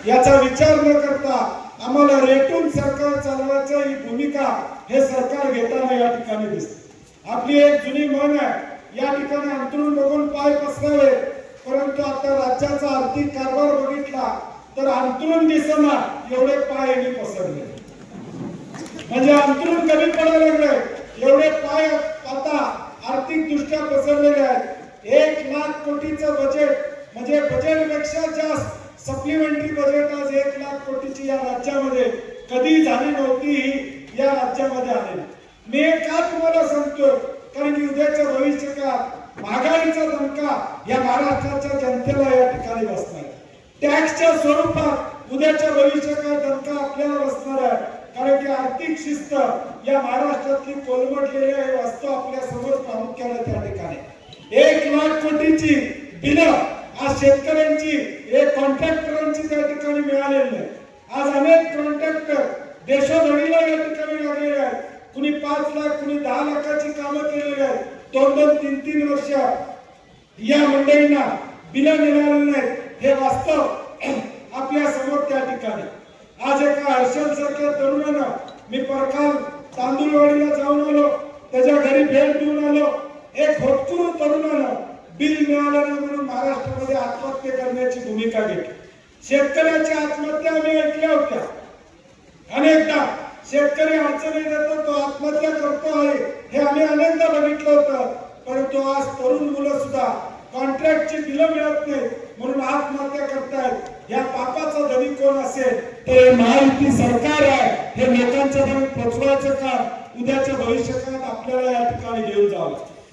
याचा विचार न करता आम्हाला रेटून सरकार चालवायचं ही भूमिका हे सरकार घेताना या ठिकाणी दिसते। आपली एक जुनी म्हण आहे, या ठिकाणी अंतरून बघून पाय पसरावे, परंतु आता राज्याचा आर्थिक कारभार बघितला तर अंतरून दिसना एवढे पाय यांनी पसरले, म्हणजे अंतरून कमी पडायला लागले एवढे पाय आता आर्थिक दृष्ट्या पसरलेले आहेत। 1 लाख कोटीचं बजेट म्हणजे बजेटपेक्षा जास्त सप्लिमेंटरी बजेट आज 1 लाख कोटीची या राज्यामध्ये कधी झाली नव्हती, ही या राज्यामध्ये आली। मी का तुम्हाला सांगतो, कारण की उद्याच्या भविष्यकाळात महागाईचा धक्का या महाराष्ट्राच्या जनतेला या ठिकाणी बसणार आहे। टॅक्सच्या स्वरूपात उद्याच्या भविष्यकाळात धक्का आपल्याला बसणार आहे, कारण की आर्थिक शिस्त या महाराष्ट्रातली कोलमडलेली आहे वास्तव आपल्या समोर प्रामुख्याने त्या ठिकाणी 1 लाख कोटीची बिलं आज शेतकऱ्यांची एक कॉन्ट्रॅक्टरांची त्या ठिकाणी मिळालेली आहे। आज अनेक कॉन्ट्रॅक्टर देशोधडीला या ठिकाणी लागलेले आहेत, कुणी 5 लाख कुणी 10 लाखाची कामं केलेली आहेत, 2-2, 3-3 वर्ष या मंडळींना बिलं मिळालेली नाहीत, हे वास्तव आपल्या समोर त्या ठिकाणी। आज एका हर्षल सारख्या तरुणानं मी परकाल तांदूळवाडीला जाऊन आलो, त्याच्या घरी भेट देऊन आलो, एक होतकरू तरुणानं बिल मिळालं नाही म्हणून महाराष्ट्रामध्ये आत्महत्या करण्याची भूमिका घेतली। शेतकऱ्याच्या आत्महत्या आम्ही ऐकल्या होत्या अनेकदा, शेतकरी अडचणीत येतो तो आत्महत्या करतो आहे हे आम्ही अनेकदा बघितलं होतं, परंतु आज तरुण मुलं सुद्धा कॉन्ट्रॅक्टची बिलं मिळत नाही म्हणून आत्महत्या करतायत। या पापाचा धनी कोण असेल ते महायुती सरकार आहे, हे लोकांच्या पर्यंत पोहोचवायचं काम उद्याच्या भविष्यकाळात आपल्याला या ठिकाणी घेऊन जावं।